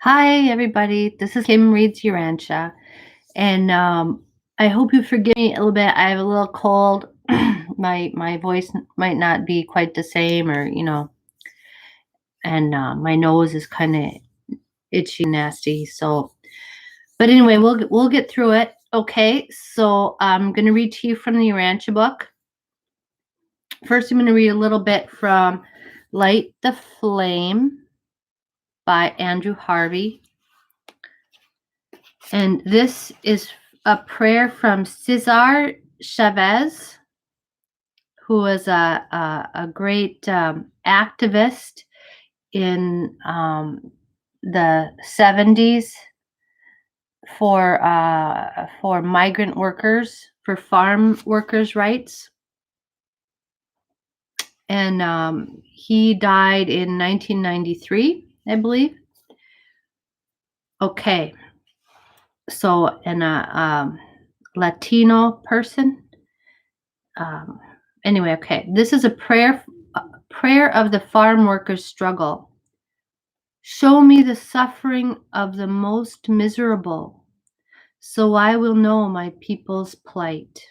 Hi, everybody. This is Kim Reads Urantia, and I hope you forgive me a little bit. I have a little cold. My voice might not be quite the same, and my nose is kind of itchy, nasty. So, but anyway, we'll get through it. Okay. So I'm gonna read to you from the Urantia book. First, I'm gonna read a little bit from "Light the Flame" by Andrew Harvey. And this is a prayer from Cesar Chavez, who was a great activist in the 70s for migrant workers, for farm workers' rights. And he died in 1993, I believe. Okay. So, and a Latino person. Anyway, okay. This is a prayer of the farm workers' struggle. Show me the suffering of the most miserable, so I will know my people's plight.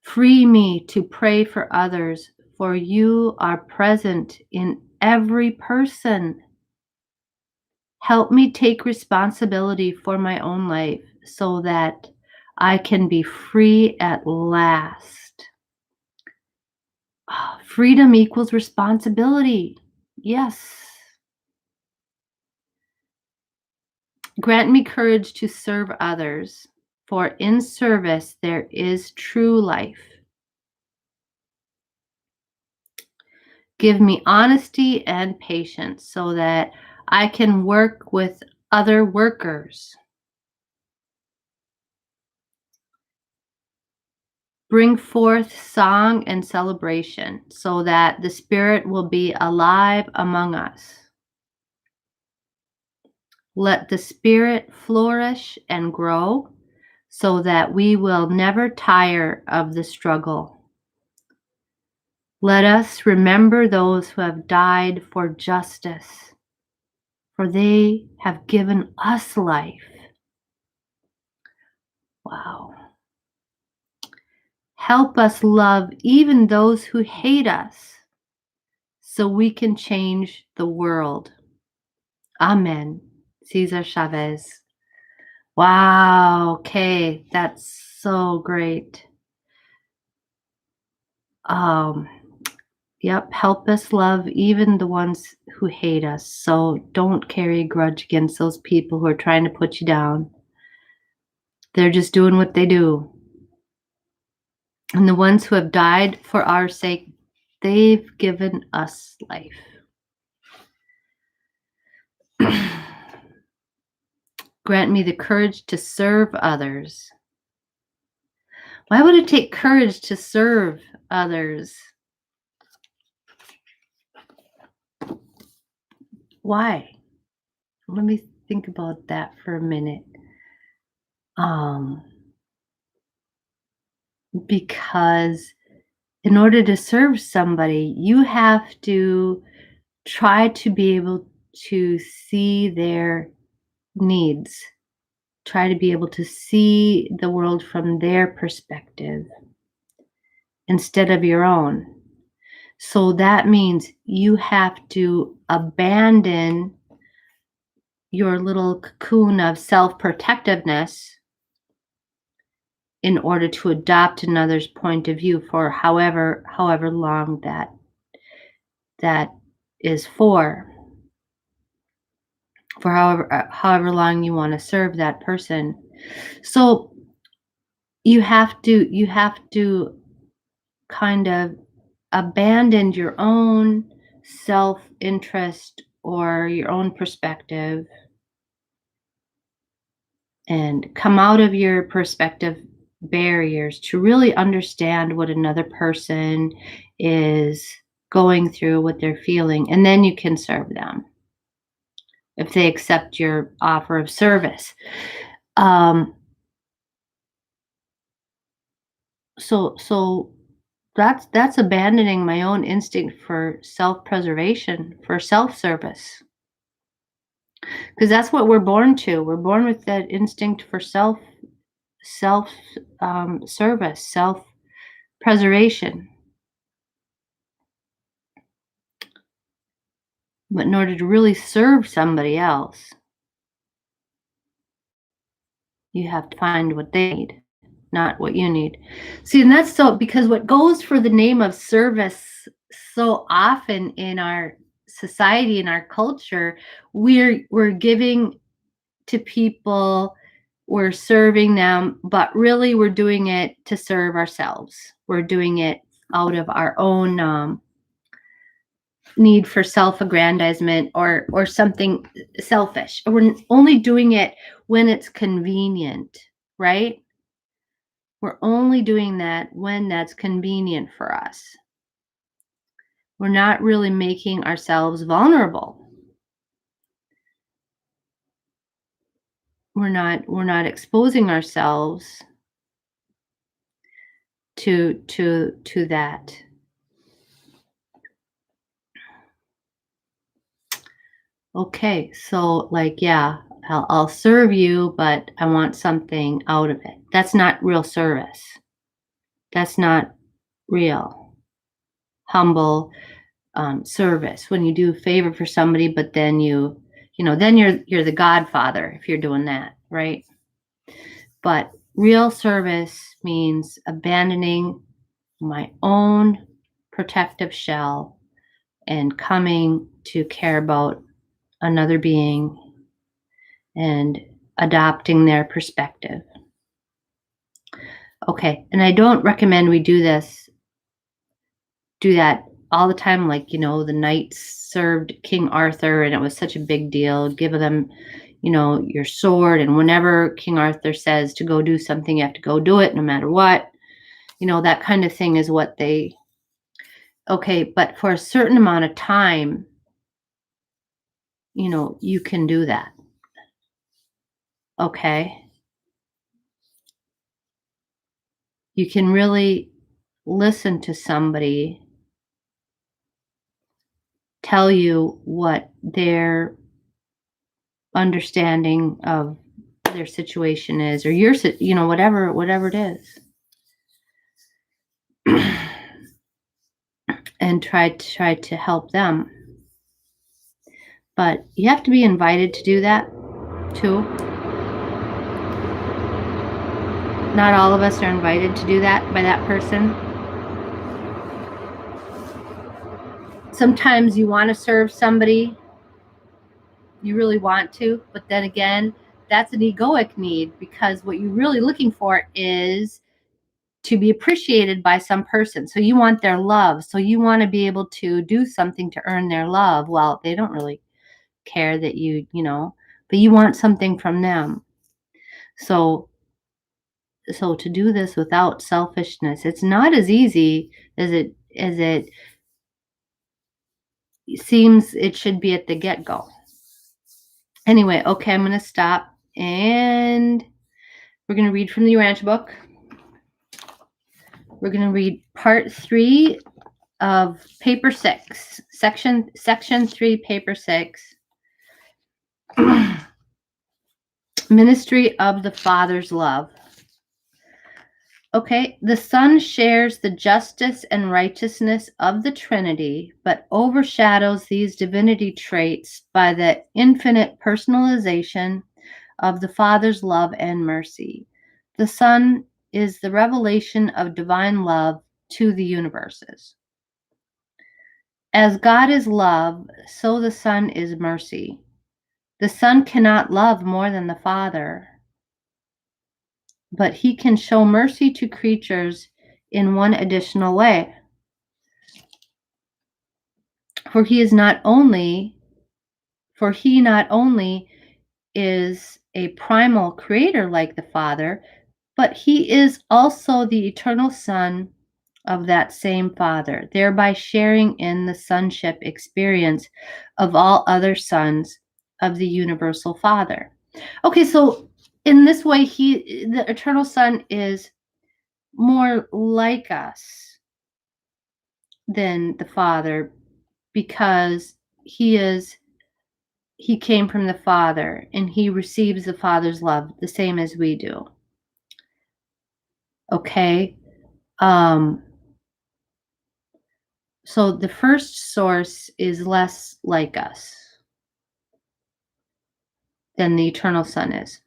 Free me to pray for others, for you are present in every person. Help me take responsibility for my own life so that I can be free at last. Freedom equals responsibility. Yes. Grant me courage to serve others, for in service there is true life. Give me honesty and patience so that I can work with other workers. Bring forth song and celebration so that the Spirit will be alive among us. Let the Spirit flourish and grow so that we will never tire of the struggle. Let us remember those who have died for justice, for they have given us life. Wow. Help us love even those who hate us so we can change the world. Amen. Cesar Chavez. Wow. Okay. That's so great. Yep. Help us love even the ones who hate us. So don't carry a grudge against those people who are trying to put you down. They're just doing what they do. And the ones who have died for our sake, they've given us life. Grant me the courage to serve others. Why would it take courage to serve others? Why? Let me think about that for a minute. Because in order to serve somebody, you have to try to be able to see their needs, try to be able to see the world from their perspective instead of your own. So that means you have to abandon your little cocoon of self-protectiveness in order to adopt another's point of view for however long that is for however long you want to serve that person. So you have to kind of abandon your own self-interest or your own perspective and come out of your perspective barriers to really understand what another person is going through, what they're feeling, and then you can serve them if they accept your offer of service. So that's abandoning my own instinct for self-preservation, for self-service. because that's what we're born to. We're born with that instinct for self service, self preservation. But in order to really serve somebody else, you have to find what they need, not what you need. See, and that's so because what goes for the name of service so often in our society, in our culture, we're giving to people, we're serving them, but really we're doing it to serve ourselves. We're doing it out of our own need for self-aggrandizement or something selfish. We're only doing it when it's convenient, right? We're only doing that when that's convenient for us. We're not really making ourselves vulnerable. We're not exposing ourselves to that. Okay, so like, yeah, I'll serve you, but I want something out of it. That's not real service. That's not real, humble service. When you do a favor for somebody, but then then you're the godfather if you're doing that, right? But real service means abandoning my own protective shell and coming to care about another being and adopting their perspective. Okay, and I don't recommend we do that all the time. Like, the knights served King Arthur and it was such a big deal. Give them, your sword. And whenever King Arthur says to go do something, you have to go do it no matter what. That kind of thing is what they, okay, but for a certain amount of time, you can do that. Okay. You can really listen to somebody tell you what their understanding of their situation is, or whatever it is. And try to help them. But you have to be invited to do that too. Not all of us are invited to do that by that person. Sometimes you want to serve somebody, you really want to, but then again, that's an egoic need, because what you're really looking for is to be appreciated by some person. So you want their love. So you want to be able to do something to earn their love. Well, they don't really care that but you want something from them. So to do this without selfishness, it's not as easy as it seems it should be at the get-go. Anyway, okay, I'm going to stop and we're going to read from the Urantia book. We're going to read part 3 of paper 6, section 3, paper 6. Ministry of the Father's love. Okay, the Son shares the justice and righteousness of the Trinity, but overshadows these divinity traits by the infinite personalization of the Father's love and mercy. The Son is the revelation of divine love to the universes. As God is love, so the Son is mercy. The Son cannot love more than the Father, but he can show mercy to creatures in one additional way. For he not only is a primal creator like the Father, but he is also the eternal Son of that same Father, thereby sharing in the sonship experience of all other sons of the universal Father. Okay, so in this way, the eternal Son is more like us than the Father, because he is he came from the Father, and he receives the Father's love the same as we do. Okay? So the first source is less like us than the eternal Son is.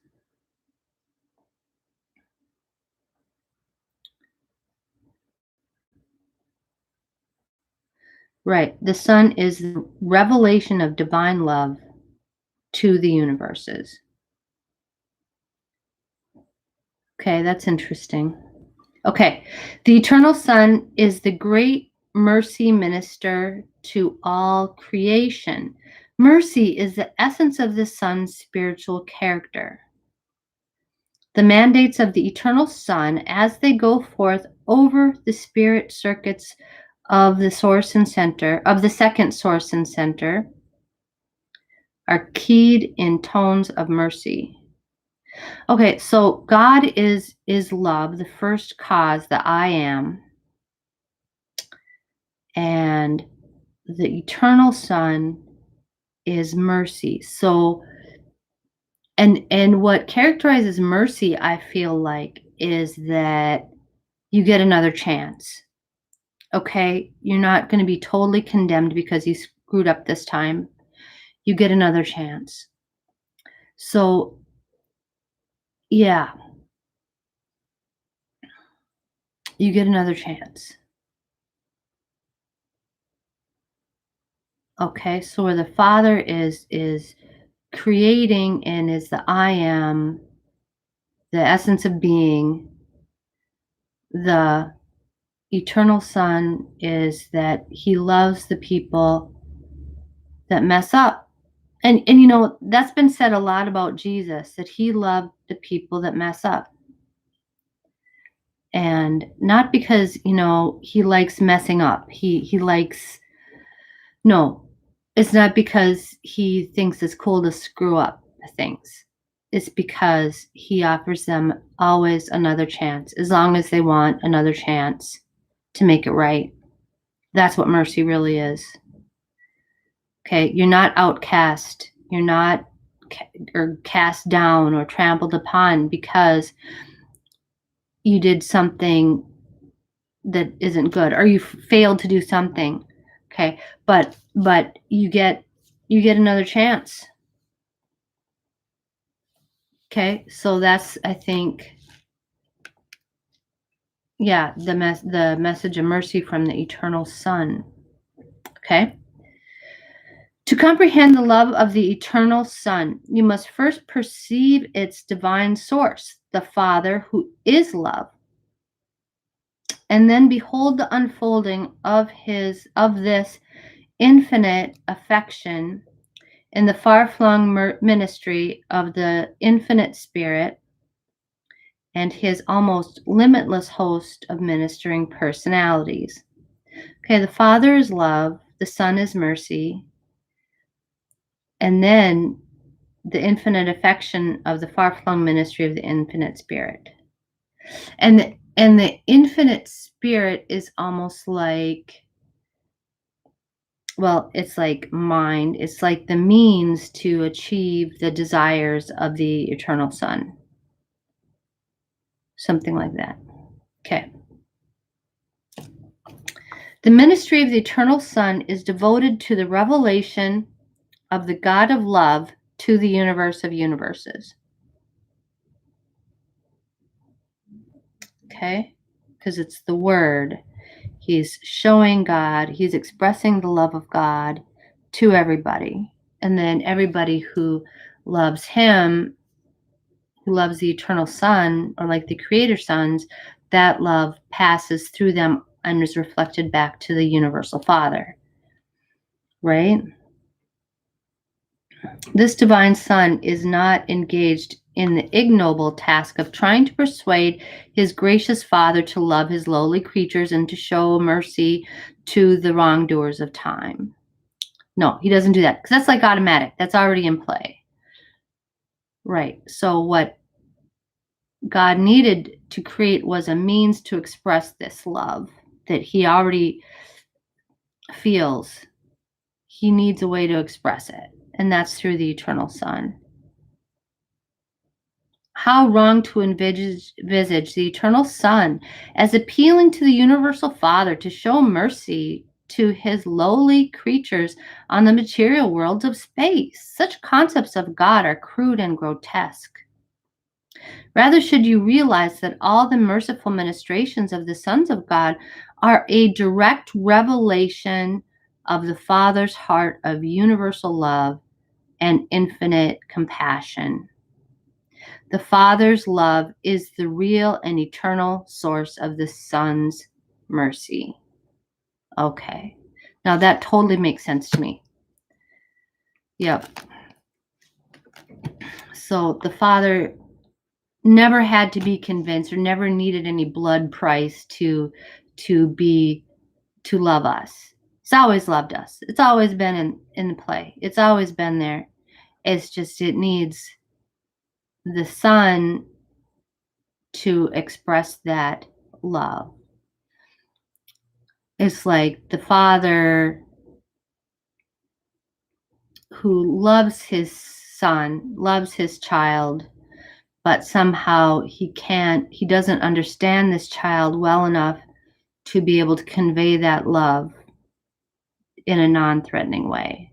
Right. The Son is the revelation of divine love to the universes. Okay, that's interesting. Okay, the eternal Son is the great mercy minister to all creation. Mercy is the essence of the Son's spiritual character. The mandates of the eternal Son, as they go forth over the spirit circuits of the source and center, of the second source and center, are keyed in tones of mercy. Okay, so God is love, the first cause, the I am, and the eternal Son is mercy. So and what characterizes mercy, I feel like, is that you get another chance. Okay, you're not going to be totally condemned because you screwed up this time. You get another chance. So yeah, you get another chance. Okay, so where the Father is creating and is the I am, the essence of being, the eternal Son is that he loves the people that mess up. And you know, that's been said a lot about Jesus, that he loved the people that mess up. And not because, you know, he likes messing up. He likes, no, it's not because he thinks it's cool to screw up things. It's because he offers them always another chance, as long as they want another chance to make it right. That's what mercy really is. Okay, you're not outcast. You're not or cast down or trampled upon because you did something that isn't good, or you failed to do something. Okay, but you get another chance. Okay, so that's, I think, yeah, the message of mercy from the eternal Son. Okay. To comprehend the love of the eternal Son, you must first perceive its divine source, the Father who is love, and then behold the unfolding of this infinite affection in the far-flung ministry of the infinite Spirit and his almost limitless host of ministering personalities. Okay, the Father is love, the Son is mercy, and then the infinite affection of the far-flung ministry of the infinite Spirit. And the infinite Spirit is almost like, well, it's like mind. It's like the means to achieve the desires of the eternal Son. Something like that. Okay. The ministry of the eternal Son is devoted to the revelation of the God of love to the universe of universes. Okay? Because it's the Word. He's showing God, he's expressing the love of God to everybody. And then everybody who loves him, who loves the eternal Son, or like the Creator Sons, that love passes through them and is reflected back to the universal Father. Right? This divine Son is not engaged in the ignoble task of trying to persuade his gracious Father to love his lowly creatures and to show mercy to the wrongdoers of time. No, he doesn't do that, because that's like automatic. That's already in play. Right. So what God needed to create was a means to express this love that he already feels. He needs a way to express it. and that's through the eternal Son. How wrong to envisage the eternal Son as appealing to the universal Father to show mercy to his lowly creatures on the material worlds of space. Such concepts of God are crude and grotesque. Rather, should you realize that all the merciful ministrations of the sons of God are a direct revelation of the Father's heart of universal love and infinite compassion. The Father's love is the real and eternal source of the Son's mercy. Okay. Now that totally makes sense to me. Yep. So the Father never had to be convinced or never needed any blood price to love us. It's always loved us. It's always been in the play. It's always been there. It's just it needs the Son to express that love. It's like the Father who loves his son, loves his child, but somehow he doesn't understand this child well enough to be able to convey that love in a non-threatening way,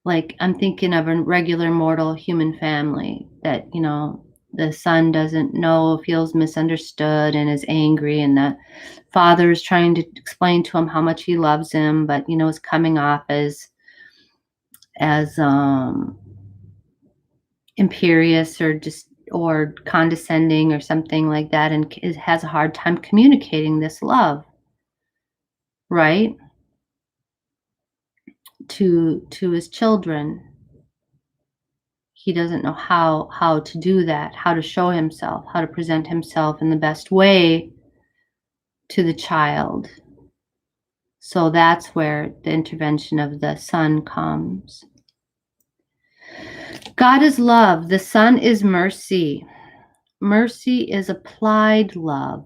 Like I'm thinking of a regular mortal human family that, the son doesn't know, feels misunderstood and is angry, and the father is trying to explain to him how much he loves him, but is coming off as imperious or condescending or something like that, and has a hard time communicating this love, right, to his children. He doesn't know how to do that, how to show himself, how to present himself in the best way to the child. So that's where the intervention of the Son comes. God is love. The Son is mercy. Mercy is applied love.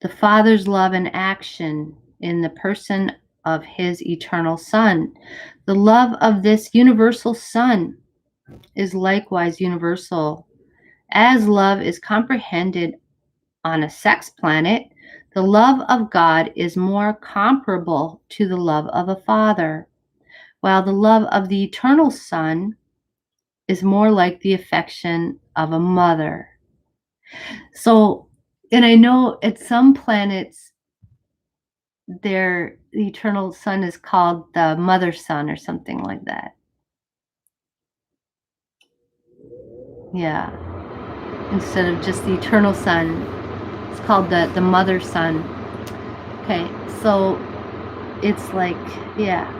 The Father's love in action in the person of his eternal Son. The love of this universal Son is likewise universal. As love is comprehended on a sex planet, the love of God is more comparable to the love of a father, while the love of the eternal Son is more like the affection of a mother. So, and I know at some planets, the eternal Son is called the mother Son or something like that. Yeah. Instead of just the eternal Son, it's called the mother Son. Okay, so it's like, yeah.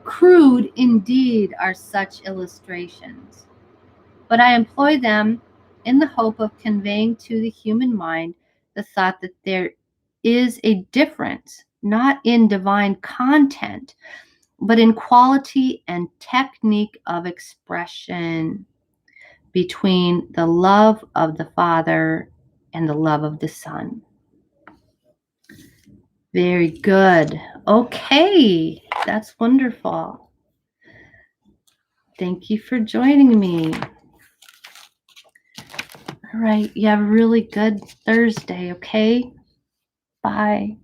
Crude indeed are such illustrations, but I employ them in the hope of conveying to the human mind the thought that there is a difference, not in divine content, but in quality and technique of expression between the love of the Father and the love of the Son. Very good. Okay, that's wonderful. Thank you for joining me. All right, you have a really good Thursday, okay? Bye.